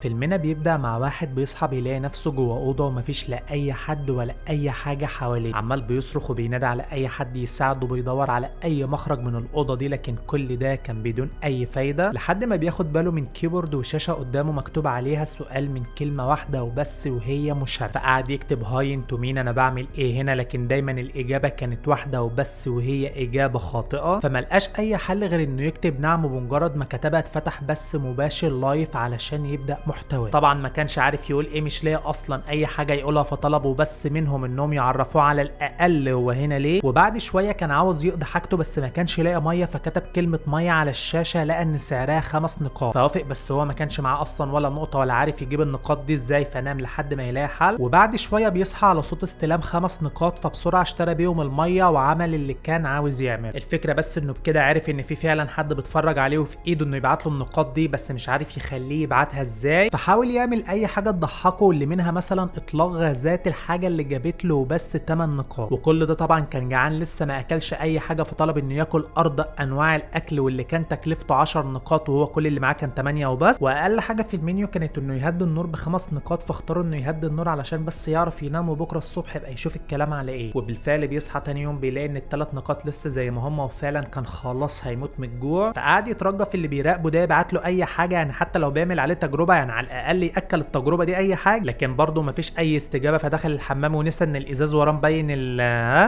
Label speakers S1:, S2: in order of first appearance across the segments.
S1: فيلمنا بيبدأ مع واحد بيصحى بيلاقي نفسه جوه أوضة ومفيش لا أي حد ولا أي حاجة حواليه، عمال بيصرخ وبينادي على أي حد يساعده وبيدور على أي مخرج من الأوضة دي، لكن كل ده كان بدون أي فايدة لحد ما بياخد باله من كيبورد وشاشة قدامه مكتوب عليها سؤال من كلمة واحدة وبس وهي مشاركة. فقعد يكتب هاي انتوا مين، أنا بعمل إيه هنا، لكن دايما الإجابة كانت واحدة وبس وهي إجابة خاطئة. فملقاش أي حل غير إنه يكتب نعم، وبمجرد ما كتبها اتفتح بث مباشر لايف علشان يبدأ محتوى. طبعا ما كانش عارف يقول ايه، مش لاقي اصلا اي حاجه يقولها، فطلبوا بس منهم انهم يعرفوه على الاقل هو هنا ليه. وبعد شويه كان عاوز يقضي حاجته بس ما كانش لاقي ميه، فكتب كلمه ميه على الشاشه، لقى ان سعرها 5 نقاط فوافق، بس هو ما كانش معاه اصلا ولا نقطه ولا عارف يجيب النقاط دي ازاي، فنام لحد ما يلاقي حل. وبعد شويه بيصحى على صوت استلام 5 نقاط، فبسرعه اشترى بيهم الميه وعمل اللي كان عاوز يعمل. الفكره بس انه بكده عارف ان في فعلا حد بيتفرج عليه وفي ايده انه يبعت له النقاط دي، بس مش عارف يخليه يبعتها ازاي. فحاول يعمل اي حاجه تضحكه، اللي منها مثلا اطلاق غازات الحاجه اللي جابت له بس 8 نقاط. وكل ده طبعا كان جعان لسه ما اكلش اي حاجه، فطلب انه ياكل ارض انواع الاكل واللي كان تكلفته 10 نقاط وهو كل اللي معاه كان 8 وبس. واقل حاجه في المنيو كانت انه يهدي النور ب5 نقاط، فاختاروا انه يهدي النور علشان بس يعرف ينام وبكره الصبح يبقى يشوف الكلام على ايه. وبالفعل بيصحى تاني يوم بيلاقي ان ال3 نقاط لسه زي ما هم، وفعلا كان خلاص هيموت من الجوع. فقعد يترجى في اللي بيراقبه ده يبعت له اي حاجه، يعني حتى لو بيعمل عليه تجربه يعني على الاقل ياكل التجربه دي اي حاجه، لكن برضه مفيش اي استجابه. فدخل الحمام ونسى ان الازاز وراه مبين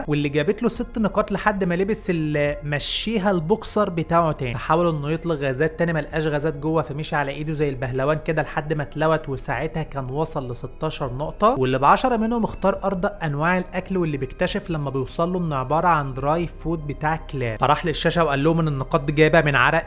S1: واللي جابت له 6 نقاط لحد ما لبس مشيها البوكسر بتاعه تاني. فحاول انه يطلق غازات تاني، ملقاش غازات جوه، فمشي على ايده زي البهلوان كده لحد ما اتلوت، وساعتها كان وصل ل16 نقطه، واللي ب10 منهم اختار ارض انواع الاكل، واللي بيكتشف لما بيوصل له انه عباره عن دراي فود بتاع كلاب. فراح للشاشه وقال لهم ان النقاط دي جايبها من عرق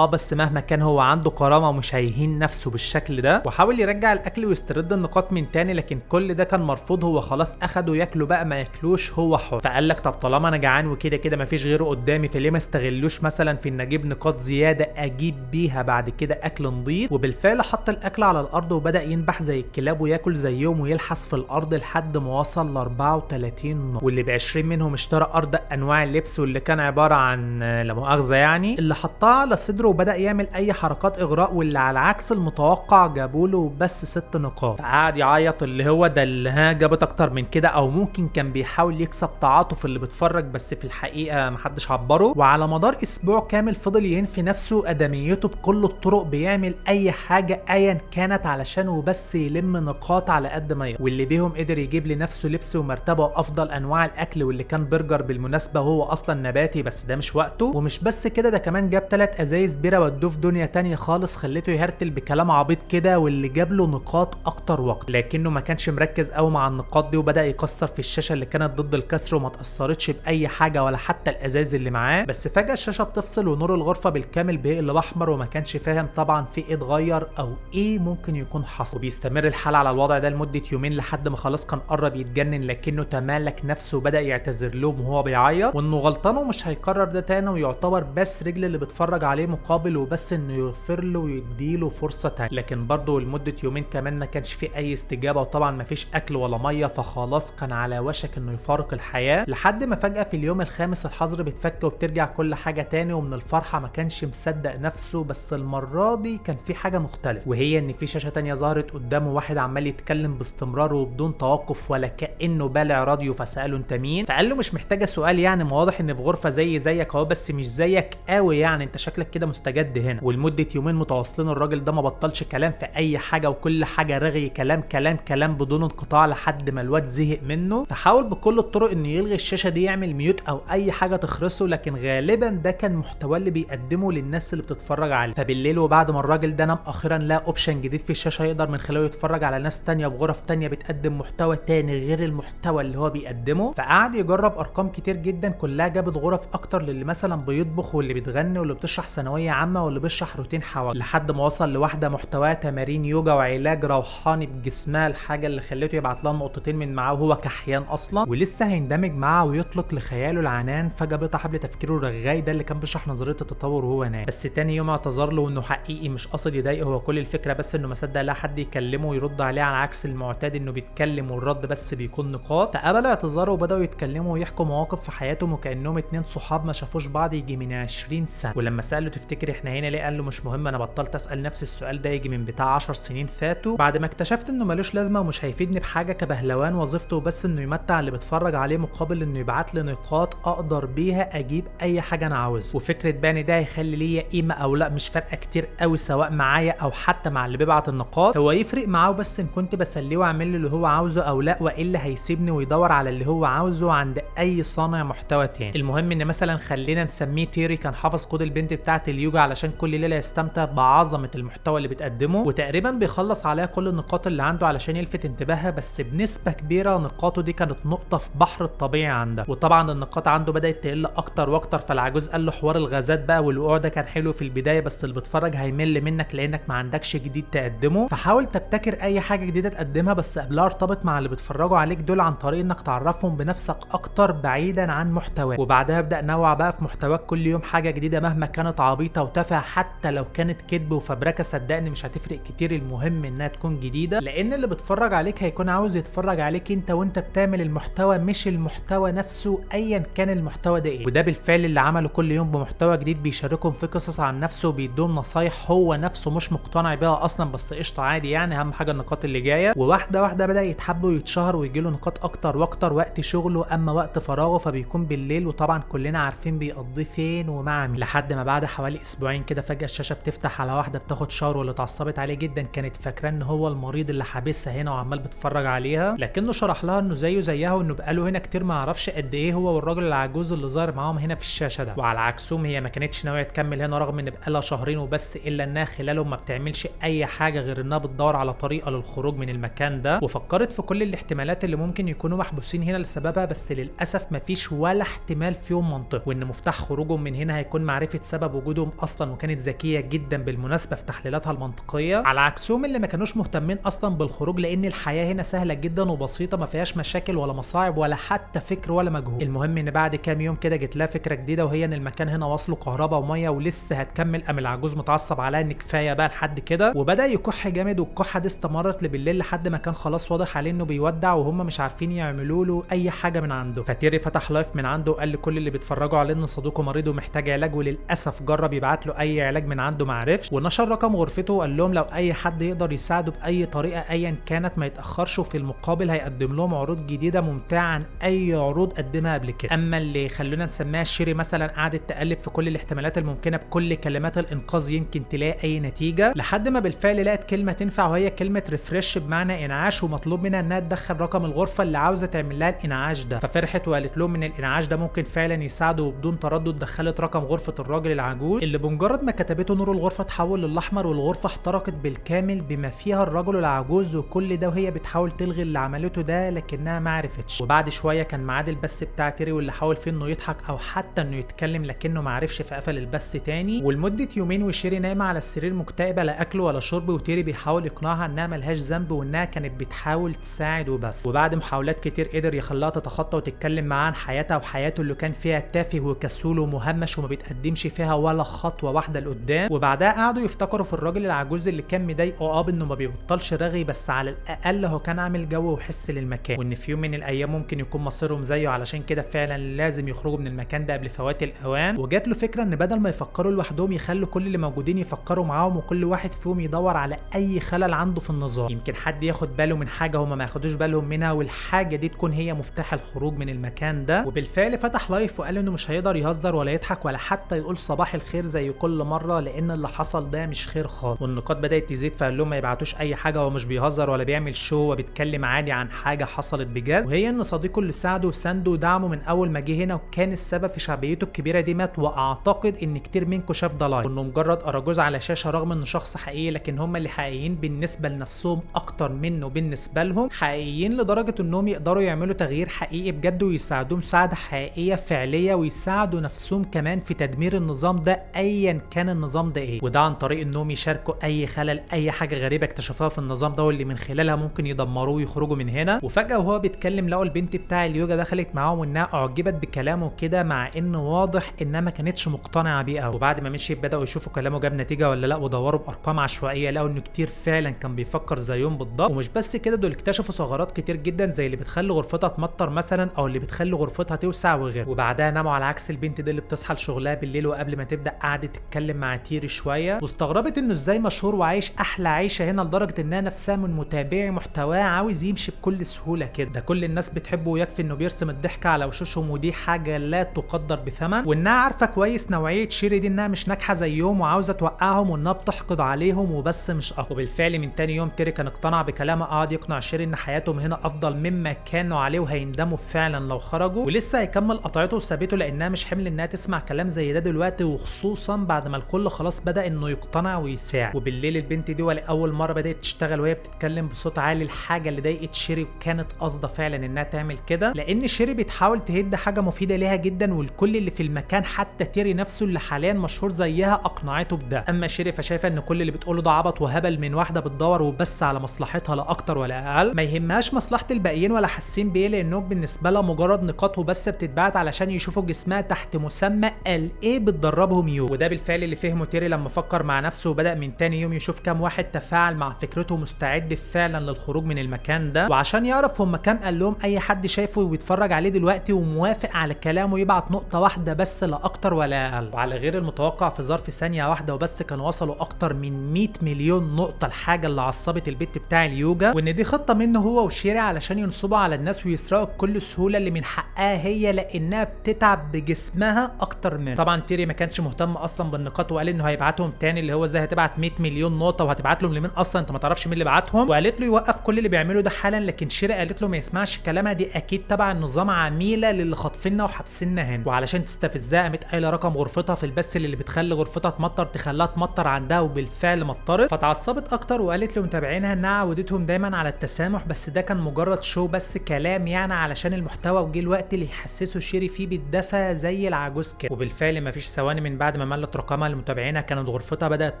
S1: بس مهما كان هو عنده كرامه ومش هيهين نفسه بالشكل ده. وحاول يرجع الاكل ويسترد النقاط من تاني، لكن كل ده كان مرفوض. هو خلاص اخده، ياكله بقى ما ياكلوش هو حر. فقال لك طب طالما انا جعان وكده كده مفيش غيره قدامي، فليه ما استغلوش مثلا في ان اجيب نقاط زياده اجيب بيها بعد كده اكل نظيف. وبالفعل حط الاكل على الارض وبدا ينبح زي الكلاب وياكل زيهم ويلحس في الارض لحد ما وصل ل 34 نقطه، واللي ب20 منهم اشترى ارض انواع اللبس، واللي كان عباره عن لا مؤاخذه يعني اللي حطها على صدره وبدا يعمل اي حركات اغراء، واللي على عكس المتوقع جابوا له بس 6 نقاط. فقعد يعيط اللي هو ده اللي جابت اكتر من كده، او ممكن كان بيحاول يكسب تعاطف اللي بيتفرج، بس في الحقيقه محدش عبره. وعلى مدار اسبوع كامل فضل ينفي نفسه ادميته بكل الطرق، بيعمل اي حاجه ايا كانت علشان وبس يلم نقاط على قد ما يقدر، واللي بيهم قدر يجيب لنفسه لبس ومرتبه وافضل انواع الاكل، واللي كان برجر بالمناسبه وهو اصلا نباتي بس ده مش وقته. ومش بس كده، ده كمان جاب 3 ازايز بيره ودوه في دنيا تانية خالص، خليته يهرتل بكلام عبيط كده، واللي جاب له نقاط اكتر وقت، لكنه ما كانش مركز قوي مع النقاط دي، وبدا يكسر في الشاشه اللي كانت ضد الكسر وما اتاثرتش باي حاجه ولا حتى الازاز اللي معاه. بس فجاه الشاشه بتفصل ونور الغرفه بالكامل بيقلب احمر، وما كانش فاهم طبعا في ايه اتغير او ايه ممكن يكون حصل. وبيستمر الحال على الوضع ده لمده يومين لحد ما خلاص كان قرب يتجنن، لكنه تمالك نفسه وبدا يعتذر لهم وهو بيعيط، وانه غلطان ومش هيكرر ده تاني، ويعتبر بس رجل اللي بيتفرج عليه مقابل وبس انه يغفر له ويديله فرصه تانية. لكن برضه لمده يومين كمان ما كانش في اي استجابه، وطبعا ما فيش اكل ولا ميه، فخلاص كان على وشك انه يفارق الحياه، لحد ما فجاه في اليوم الخامس الحظر بتفك وبترجع كل حاجه تاني. ومن الفرحه ما كانش مصدق نفسه، بس المره دي كان في حاجه مختلفه، وهي ان في شاشه تانية ظهرت قدامه، واحد عمال يتكلم باستمرار وبدون توقف ولا كانه بالع راديو. فساله انت مين؟ فقال له مش محتاجه سؤال، يعني ما واضح ان في غرفه زيك اهو، بس مش زيك قوي، يعني انت شكلك كده مستجد هنا. ولمده يومين متواصلين الراجل ده ما بطلش كلام في اي حاجه، وكل حاجه رغي كلام كلام كلام بدون انقطاع، لحد ما الواد زهق منه. فحاول بكل الطرق انه يلغي الشاشه دي، يعمل ميوت او اي حاجه تخرسه، لكن غالبا ده كان محتوى اللي بيقدمه للناس اللي بتتفرج عليه. فبالليل وبعد ما الراجل ده نام اخيرا لقى اوبشن جديد في الشاشه يقدر من خلاله يتفرج على ناس تانية في غرف تانية بتقدم محتوى تاني غير المحتوى اللي هو بيقدمه. فقعد يجرب ارقام كتير جدا كلها جابت غرف اكتر للي مثلا بيطبخ واللي بتغني واللي بتشرح ثانويه عامه واللي بيشرح روتين حواجب، لحد ما وصل لواحده محتواها تمارين يوجا وعلاج روحاني بجسمها، الحاجه اللي خلته يبعت لها نقطتين من معاه وهو كحيان اصلا، ولسه هيندمج معاه ويطلق لخياله العنان. فجاه بيقطع حبل تفكيره الرغاي ده اللي كان بيشرح نظريه التطور وهو نايم. بس تاني يوم اعتذر له انه حقيقي مش قصد يضايقه، هو كل الفكره بس انه ما صدق لا حد يكلمه ويرد عليه، على عكس المعتاد انه بيتكلم والرد بس بيكون نقاط. فقبلوا اعتذاره وبداوا يتكلموا ويحكوا مواقف في حياتهم وكانهم 2 صحاب ما شافوش بعض يجي من 20 سنه. ولما ساله تفتكر احنا هنا ليه، قال له مش مهم، انا بطلت اسال نفسي السؤال ده يجي من بتاع 10 سنين فاتوا، بعد ما اكتشفت انه ملوش لازمه ومش هيفيدني بحاجه كبهلوان، وظيفته بس انه يمتع اللي بتفرج عليه مقابل انه يبعت لي نقاط اقدر بيها اجيب اي حاجه انا عاوز. وفكره بقى ان ده هيخلي ليا قيمه او لا مش فارقه كتير قوي سواء معايا او حتى مع اللي بيبعت النقاط، هو يفرق معاه بس ان كنت بسليه واعمل له اللي هو عاوزه او لا، والا هيسيبني ويدور على اللي هو عاوزه عند اي صانع محتوى تاني. المهم ان مثلا خلينا نسميه تيري كان حافظ كود البنت بتاعه اليوجا علشان كل ليله يستمتع بعظمه المحتوى اللي بتقدمه، وتقريبا بيخلص عليها كل النقاط اللي عنده علشان يلفت انتباهها، بس بنسبه كبيره نقاطه دي كانت نقطه في بحر الطبيعي عندها. وطبعا النقاط عنده بدات تقل اكتر واكتر، فالعجوز قال له حوار الغازات بقى والوقوع ده كان حلو في البدايه بس اللي بيتفرج هيمل منك لانك ما عندكش جديد تقدمه، فحاول تبتكر اي حاجه جديده تقدمها بس قبلها ارتبط مع اللي بيتفرجوا عليك دول عن طريق انك تعرفهم بنفسك اكتر بعيدا عن محتواك، وبعدها ابدا نوع بقى في محتواك كل يوم حاجه جديده مهما كانت عبيطه وتافهه، حتى لو كانت كذب وفبركه صدقني مش هتفرق كتير، المهم انها تكون جديده، لان اللي بيتفرج عليك هيكون عاوز يتفرج عليك انت وانت بتعمل المحتوى مش المحتوى نفسه ايا كان المحتوى ده ايه. وده بالفعل اللي عمله كل يوم بمحتوى جديد، بيشاركهم في قصص عن نفسه وبيدوم نصايح هو نفسه مش مقتنع بيها اصلا بس قشطه عادي يعني، اهم حاجه النقاط اللي جايه، وواحده واحده بدا يتحب ويتشهر ويجيله نقاط اكتر واكتر وقت شغله، اما وقت فراغه فبيكون بالليل، وطبعا كلنا عارفين بيقضيه فين ومع مين. لحد ما بعد حوالي اسبوعين كده فجاه الشاشه بتفتح على واحده بتاخد شاور، واللي اتعصبت عليه جدا كانت فاكره ان هو المريض اللي حابسها هنا وعمال بتفرج عليها، لكنه شرح لها انه زيه زيها وانه بقاله هنا كتير ما يعرفش قد ايه هو والراجل العجوز اللي ظاهر معاهم هنا في الشاشه ده. وعلى عكسهم هي ما كانتش ناويه تكمل هنا رغم ان بقالها شهرين وبس، الا انها خلالهم ما بتعملش اي حاجه غير انها بتدور على طريقه للخروج من المكان ده، وفكرت في كل الاحتمالات اللي ممكن يكونوا محبوسين هنا لسببها، بس للاسف ما فيش ولا احتمال فيهم منطقي، وان مفتاح خروجهم من هنا هيكون معرفه سبب وجودهم اصلا، وكانت ذكيه جدا بالمناسبه في تحليلاتها المنطقيه، على عكسهم اللي ما كانوش مهتمين اصلا بالخروج لان الحياه هنا سهله جدا وبسيطه ما فيهاش مشاكل ولا مصاعب ولا حتى فكر ولا مجهود. المهم ان بعد كام يوم كده جت لها فكره جديده، وهي ان المكان هنا واصله كهرباء وميه ولسه هتكمل، قام العجوز متعصب عليها ان كفايه بقى لحد كده، وبدا يكح جامد، والكحه دي استمرت لبالليل لحد ما كان خلاص واضح عليه انه بيودع وهم مش عارفين يعملوا له اي حاجه من عنده. فتيري فتح لايف من عنده وقال لكل اللي بيتفرجوا عليه ان صديقه مريض ومحتاج علاج، وللاسف جرب يبعت له اي علاج من عنده ما عرفش، ونشر رقم غرفته وقال لهم لو اي حد يقدر يساعده باي طريقه ايا كانت ما يتاخرش، وفي المقابل هيقدم لهم عروض جديده ممتعه عن اي عروض قدمها قبل كده. اما اللي خلونا نسميها شيري مثلا قعدت تقلب في كل الاحتمالات الممكنه بكل كلمات الانقاذ يمكن تلاقي اي نتيجه، لحد ما بالفعل لقت كلمه تنفع وهي كلمه ريفريش بمعنى انعاش، ومطلوب منها انها تدخل رقم الغرفه اللي عاوزه تعمل لها الانعاش ده، ففرحت وقالت لهم ان الانعاش ده ممكن فعلا يساعده، وبدون تردد دخلت رقم غرفه الراجل العجوز اللي بمجرد ما كتبته نور الغرفه اتحول للاحمر والغرفه احترقت بالكامل بما فيها الرجل العجوز، وكل ده وهي بتحاول تلغي اللي عملته ده لكنها ما عرفتش. وبعد شويه كان ميعاد البث بتاع تيري واللي حاول فيه انه يضحك او حتى انه يتكلم لكنه ما عرفش فقفل البث تاني، ولمده يومين وشيري نايمه على السرير مكتئبه لا اكل ولا شرب، وتيري بيحاول يقنعها انها ملهاش ذنب وانها كانت بتحاول تساعد وبس، وبعد محاولات كتير قدر يخليها تتخطى وتتكلم معاه عن حياتها وحياته اللي كان فيها تافه وكسول ومهمش وما بيتقدمش فيها ولا خطوه واحده لقدام، وبعدها قعدوا يفتكروا في الراجل العجوز اللي كان مضايقه انه ما بيبطلش رغي بس على الاقل هو كان عامل جو وحس للمكان، وان في يوم من الايام ممكن يكون مصيرهم زيه، علشان كده فعلا لازم يخرجوا من المكان ده قبل فوات الاوان. وجات له فكره ان بدل ما يفكروا لوحدهم يخلوا كل اللي موجودين يفكروا معاهم، وكل واحد فيهم يدور على اي خلل عنده في النظام، يمكن حد ياخد باله من حاجه هما ما ياخدوش بالهم منها، والحاجه دي تكون هي مفتاح الخروج من المكان ده. وبالفعل فتح لايف وقال انه مش هيقدر يهزر ولا يضحك ولا حتى يقول صباح الخير زي كل مره، لان اللي حصل ده مش خير خالص، والنقاط بدات تزيد، فقال لهم ما يبعتوش اي حاجه، هو مش بيهزر ولا بيعمل شو، وبيتكلم عادي عن حاجه حصلت بجد، وهي ان صديقه اللي ساعده وسانده ودعمه من اول ما جه هنا وكان السبب في شعبيته الكبيره دي مات، واعتقد ان كتير منكم شاف ده لايف، وانه مجرد اراجوز على شاشه رغم انه شخص حقيقي، لكن هم اللي حقيقيين بالنسبه لنفسهم اكتر منه بالنسبه لهم، حقيقيين لدرجه انهم يقدروا يعملوا تغيير حقيقي بجد ويساعدوه مساعده حقيقيه فعليه، ويساعدوا نفسهم كمان في تدمير النظام ده ايا كان النظام ده ايه، وده عن طريق انهم يشاركوا اي خلل اي حاجه غريبه اكتشفوها في النظام ده واللي من خلالها ممكن يدمروه ويخرجوا من هنا. وفجاه وهو بيتكلم لقوا البنت بتاع اليوجا دخلت معاهم وانها اعجبت بكلامه كده، مع انه واضح انها ما كانتش مقتنعه بيه قوي، وبعد ما مشي بداوا يشوفوا كلامه جاب نتيجه ولا لا، ودوروا بارقام عشوائيه لقوا انه كتير فعلا كان بيفكر زيهم بالضبط، ومش بس كده دول اكتشفوا ثغرات كتير جدا زي اللي بتخلي غرفتها تمطر مثلا او اللي بتخلي غرفتها توسع وغيره. وبعدها ناموا على عكس البنت دي اللي بتصحى لشغلها بالليل، وقبل ما تبدا قعدت تتكلم مع تيري شويه واستغربت انه ازاي ازاي مشهور وعايش احلى عيشه هنا لدرجه انها نفسها من متابعي محتواه عاوز يمشي بكل سهوله كده. ده كل الناس بتحبه ويكفي انه بيرسم الضحكه على وشوشهم ودي حاجه لا تقدر بثمن، وانها عارفه كويس نوعيه شيري دي انها مش ناجحه زيهم وعاوزه توقعهم وانها بتحقد عليهم وبس مش اكتر. وبالفعل من تاني يوم تيري كان اقتنع بكلامه، قعد يقنع شيري ان حياتهم هنا افضل مما كانوا عليه وهيندموا فعلا لو خرجوا، ولسه هيكمل قطعته وسابته لانها مش حمل انها تسمع كلام زي ده دلوقتي، وخصوصا بعد ما الكل خلاص بدا انه يقتنع ويساعد. وبالليل البنت دي ولاول مره بدات تشتغل وهي بتتكلم بصوت عالي، الحاجه اللي ضايقت شيري وكانت قاصده فعلا انها تعمل كده لان شيري بتحاول تهد حاجه مفيده ليها جدا، والكل اللي في المكان حتى تيري نفسه اللي حاليا مشهور زيها اقنعته بده. اما شيري فشايفه ان كل اللي بتقوله ده عبط وهبل من واحده بتدور وبس على مصلحتها لا اكتر ولا اقل، ما يهمهاش مصلحه الباقيين ولا حاسين بيه لانهم بالنسبه لها مجرد نقاط وبس بتتبعت علشان يشوفوا جسمها تحت مسمى قال ايه بتدربهم يوم. وده بالفعل اللي فهمه تيري لما فكر مع نفسه وبدا من تاني يوم يشوف كام واحد تفاعل مع فكرته مستعد فعلا للخروج من المكان ده، وعشان يعرف هم كام قال لهم اي حد شايفه وبيتفرج عليه دلوقتي وموافق على كلامه يبعت نقطه واحده بس لا اكتر ولا اقل. وعلى غير المتوقع في ظرف ثانيه واحده وبس كانوا وصلوا اكتر من 100 مليون نقطه، الحاجه اللي عصبت البت بتاع اليوجا، وان دي خطه منه هو وشيري علشان ينصبوا على الناس ويسرقوا بكل سهوله اللي من حقها هي لانها بتتعب بجسمها اكتر منه. طبعا تيري ما كانش مهتم اصلا بالنقاط وقال انه هيبعتهم تاني، اللي هو ازاي هتبعت 100 مليون نقطه وهتبعت لهم لمين اصلا انت ما تعرفش مين اللي بعتهم، وقالت له يوقف كل اللي بيعمله ده حالا. لكن شيري قالت له ما يسمعش كلامها، دي اكيد تبع النظام عميله للي خاطفيننا وحابسيننا هنا، وعلشان تستفزها قامت قايله رقم غرفتها في البث اللي بتخلي غرفتها تمطر تخليها تمطر عندها، وبالفعل مطرت، فتعصبت اكتر وقالت لمتابعينها انها عودتهم دايما على التسامح بس ده كان مجرد شو بس كلام يعني علشان المحتوى، وجه الوقت اللي يحسسوا شيري فيه بالدفى زي العجوز كده. وبالفعل مفيش ثواني من بعد ما ملت رقمها لمتابعينها كانت غرفتها بدات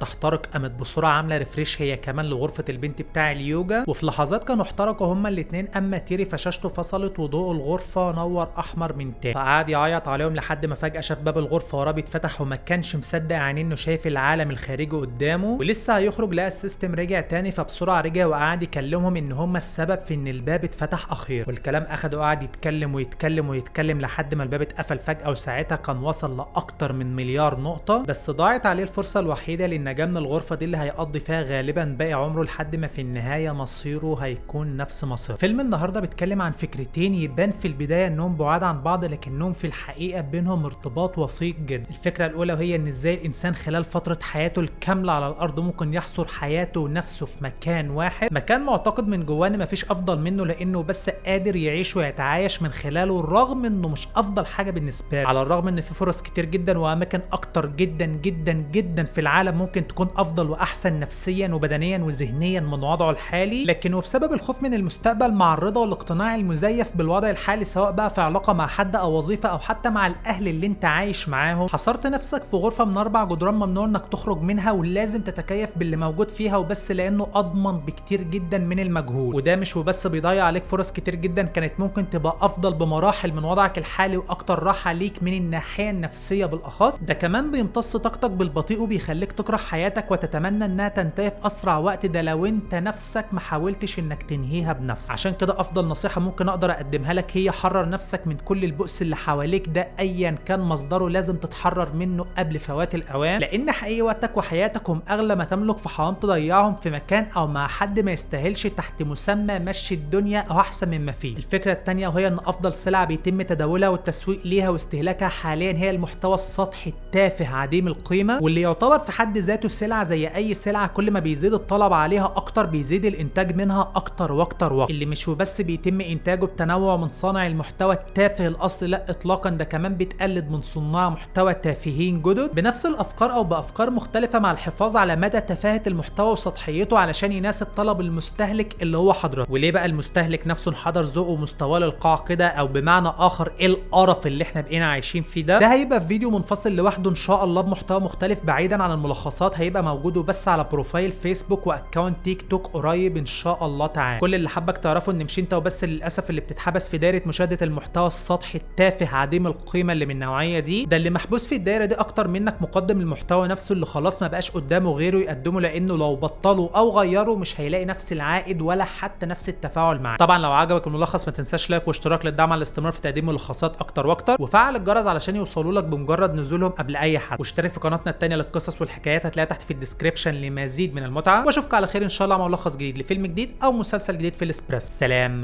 S1: تحترق، قامت بسرعه عامله ريفريش هي كمان لغرفه البنت بتاع اليوجا، وفي لحظات كانوا احترقوا هما الاثنين. اما تيري فشاشته فصلت وضوء الغرفه نور احمر من تاني، فقعد يعيط عليهم لحد ما فجاه شاف باب الغرفه وراه بيتفتح وما كانش مصدق عينيه انه شايف العالم الخارجي قدامه، ولسه هيخرج لقى السيستم رجع تاني، فبسرعه رجع وقعد يكلمهم ان هم السبب في ان الباب اتفتح اخيرا، والكلام اخده وقعد يتكلم ويتكلم ويتكلم لحد ما الباب اتقفل فجاه، وساعتها كان وصل لاكتر من مليار نقطه، بس ضاعت عليه الفرصه الوحيده للنجاه من الغرفه دي اللي هيقضي فيها غالبا باقي عمره لحد ما في النهايه مصيره هيكون نفس مصيره. فيلم النهارده بيتكلم عن فكرتين يبان في البدايه انهم بعاد عن بعض لكنهم في الحقيقه بينهم ارتباط وثيق جدا. الفكره الاولى وهي ان ازاي الانسان خلال فتره حياته الكامله على الارض ممكن يحصر حياته ونفسه في مكان واحد، مكان معتقد من جواه ان مفيش افضل منه لانه بس قادر يعيش ويتعايش من خلاله، رغم انه مش افضل حاجه بالنسبه له، على الرغم ان في فرص كتير جدا واماكن اكتر جدا جدا جدا في العالم ممكن تكون افضل واحسن نفسيا وبدنيا وذهنيا من وضعه الحالي، لكنه بسبب الخوف من المستقبل مع الرضا والاقتناع المزيف بالوضع الحالي سواء بقى في علاقه مع حد او وظيفه او حتى مع الاهل اللي انت عايش معاهم، حصرت نفسك في غرفه من 4 جدران ممنوع انك تخرج منها ولازم تتكيف باللي موجود فيها وبس لانه اضمن بكتير جدا من المجهول. وده مش وبس بيضيع عليك فرص كتير جدا كانت ممكن تبقى افضل بمراحل من وضعك الحالي واكتر راحه ليك من الناحيه النفسيه بالاخص، ده كمان بيمتص طاقتك بالبطيء وبيخليك تكره حياتك وتتمنى انها تنتهي في اسرع وقت، ده لو انت نفسك ما حاولتش انك تنهيها بنفسك. عشان كده افضل نصيحه ممكن اقدر اقدمها لك هي حرر نفسك من كل البؤس اللي حواليك ده ايا كان مصدره، لازم تتحرر منه قبل فوات الاوان، لان حقيقي وقتك وحياتك هم اغلى ما تملك، فحرام تضيعهم في مكان او مع حد ما يستاهلش تحت مسمى مشي الدنيا او احسن مما فيه. الفكره الثانيه وهي ان افضل سلعه بيتم تداولها والتسويق ليها واستهلاكها حاليا هي المحتوى السطحي التافه عديم القيمه، واللي يعتبر في حد ذاته سلعه زي اي سلعه كل ما بيزيد الطلب عليها اكتر بيزيد الانتاج منها اكتر واكتر واكتر، اللي مش وبس بيتم انتاجه بتنوع من صانع المحتوى التافه الاصل، لا اطلاقا ده كمان بيتقلد من صناع محتوى تافهين جدد بنفس الافكار او بافكار مختلفه مع الحفاظ على مدى تفاهه المحتوى وسطحيته علشان يناسب طلب المستهلك اللي هو حضرتك. وليه بقى المستهلك نفسه انحدر ذوقه ومستواه للقاع كده، او بمعنى اخر ايه القرف اللي احنا بقينا عايشين فيه ده هيبقى في فيديو منفصل لوحده ان شاء الله بمحتوى مختلف بعيدا عن الملخصات، هيبقى موجود بس على بروفايل فيسبوك واكونت تيك توك قريب ان شاء الله تعالى. كل اللي حابك تعرفه ان مش انت وبس للاسف اللي بتتحبس في دايره مشاهده المحتوى السطحي التافه عديم القيمه اللي من النوعيه دي، ده اللي محبوس في الدايره دي اكتر منك مقدم المحتوى نفسه اللي خلاص ما بقاش قدامه غيره يقدمه، لانه لو بطلوا او غيروا مش هيلاقي نفس العائد ولا حتى نفس التفاعل معاه. طبعا لو عجبك الملخص ما تنساش لايك واشتراك للدعم على الاستمرار في تقديم ملخصات اكتر واكتر، وفعل الجرس علشان يوصلوا لك بمجرد نزولهم قبل اي حد، واشترك في قناتنا الثانيه للقصص والحكايات هتلاقيها تحت في الديسكريبشن لمزيد من المتعه، واشوفكم على خير ان شاء الله مع ملخص جديد لفيلم جديد او مسلسل جديد في الاسبريس. سلام.